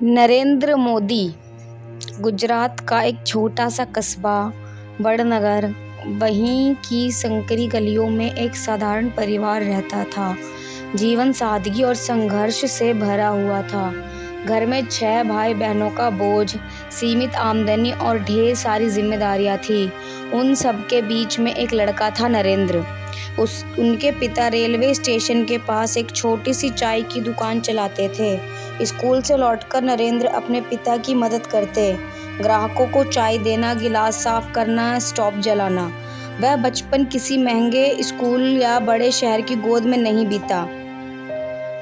नरेंद्र मोदी गुजरात का एक छोटा सा कस्बा वडनगर, वहीं की संकरी गलियों में एक साधारण परिवार रहता था। जीवन सादगी और संघर्ष से भरा हुआ था। घर में 6 भाई बहनों का बोझ, सीमित आमदनी और ढेर सारी जिम्मेदारियां थी। उन सब के बीच में एक लड़का था, नरेंद्र। उनके पिता रेलवे स्टेशन के पास एक छोटी सी चाय की दुकान चलाते थे। स्कूल से लौटकर नरेंद्र अपने पिता की मदद करते, ग्राहकों को चाय देना, गिलास साफ करना, स्टॉप जलाना। वह बचपन किसी महंगे स्कूल या बड़े शहर की गोद में नहीं बीता।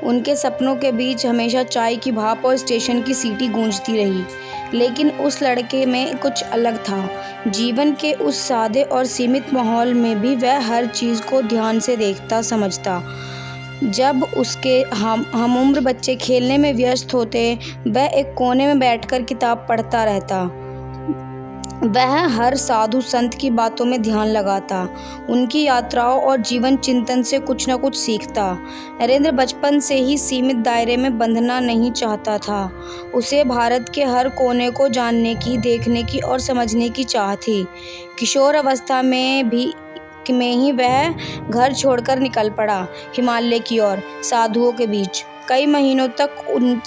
उनके सपनों के बीच हमेशा चाय की भाप और स्टेशन की सीटी गूंजती रही। लेकिन उस लड़के में कुछ अलग था। जीवन के उस सादे और सीमित माहौल में भी वह हर चीज़ को ध्यान से देखता, समझता। जब उसके हमउम्र बच्चे खेलने में व्यस्त होते, वह एक कोने में बैठकर किताब पढ़ता रहता। वह हर साधु संत की बातों में ध्यान लगाता, उनकी यात्राओं और जीवन चिंतन से कुछ न कुछ सीखता। नरेंद्र बचपन से ही सीमित दायरे में बंधना नहीं चाहता था। उसे भारत के हर कोने को जानने की, देखने की और समझने की चाह थी। किशोर अवस्था में ही वह घर छोड़कर निकल पड़ा, हिमालय की ओर, साधुओं के बीच। कई महीनों तक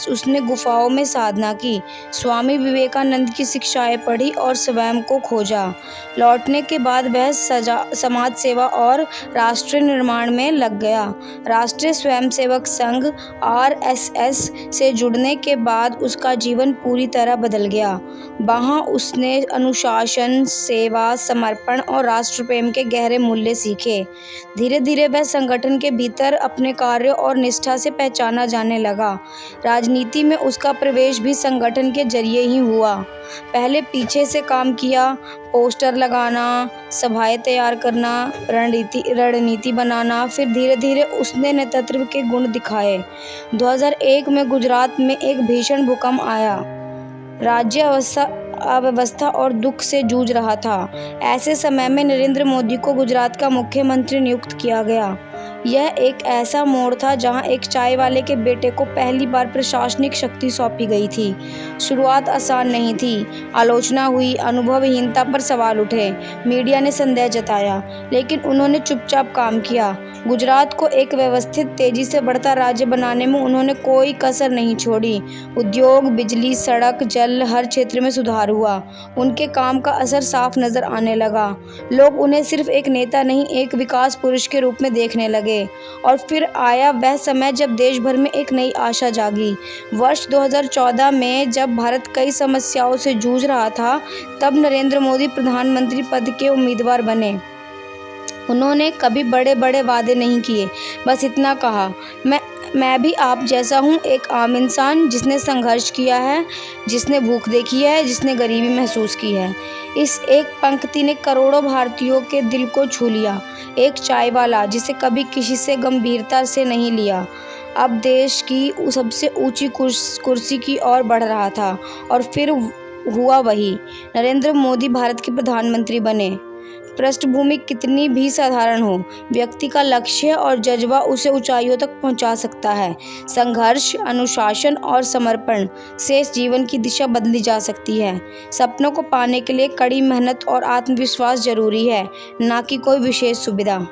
उसने गुफाओं में साधना की, स्वामी विवेकानंद की शिक्षाएं पढ़ी और स्वयं को खोजा। लौटने के बाद वह समाज सेवा और राष्ट्र निर्माण में लग गया। राष्ट्रीय स्वयंसेवक संघ RSS से जुड़ने के बाद उसका जीवन पूरी तरह बदल गया। वहाँ उसने अनुशासन, सेवा, समर्पण और राष्ट्र प्रेम के गहरे मूल्य सीखे। धीरे धीरे वह संगठन के भीतर अपने कार्य और निष्ठा से पहचाना जाने लगा। राजनीति में उसका प्रवेश भी संगठन के जरिए ही हुआ। पहले पीछे से काम किया, पोस्टर लगाना, सभाएं तैयार करना, रणनीति बनाना, फिर धीरे धीरे उसने नेतृत्व के गुण दिखाए। 2001 में गुजरात में एक भीषण भूकंप आया। राज्य अव्यवस्था और दुख से जूझ रहा था। ऐसे समय में नरेंद्र मोदी को गुजरात का मुख्यमंत्री नियुक्त किया गया। यह एक ऐसा मोड़ था जहां एक चाय वाले के बेटे को पहली बार प्रशासनिक शक्ति सौंपी गई थी। शुरुआत आसान नहीं थी। आलोचना हुई, अनुभवहीनता पर सवाल उठे, मीडिया ने संदेह जताया, लेकिन उन्होंने चुपचाप काम किया। गुजरात को एक व्यवस्थित, तेजी से बढ़ता राज्य बनाने में उन्होंने कोई कसर नहीं छोड़ी। उद्योग, बिजली, सड़क, जल, हर क्षेत्र में सुधार हुआ। उनके काम का असर साफ नजर आने लगा। लोग उन्हें सिर्फ एक नेता नहीं, एक विकास पुरुष के रूप में देखने लगे। और फिर आया वह समय जब देश भर में एक नई आशा जागी। वर्ष 2014 में जब भारत कई समस्याओं से जूझ रहा था, तब नरेंद्र मोदी प्रधानमंत्री पद के उम्मीदवार बने। उन्होंने कभी बड़े बड़े वादे नहीं किए, बस इतना कहा, मैं भी आप जैसा हूँ, एक आम इंसान जिसने संघर्ष किया है, जिसने भूख देखी है, जिसने गरीबी महसूस की है। इस एक पंक्ति ने करोड़ों भारतीयों के दिल को छू लिया। एक चाय वाला जिसे कभी किसी से गंभीरता से नहीं लिया, अब देश की सबसे ऊंची कुर्सी की ओर बढ़ रहा था। और फिर हुआ वही, नरेंद्र मोदी भारत के प्रधानमंत्री बने। पृष्ठभूमि कितनी भी साधारण हो, व्यक्ति का लक्ष्य और जज्बा उसे ऊंचाइयों तक पहुंचा सकता है। संघर्ष, अनुशासन और समर्पण से जीवन की दिशा बदली जा सकती है। सपनों को पाने के लिए कड़ी मेहनत और आत्मविश्वास जरूरी है, ना कि कोई विशेष सुविधा।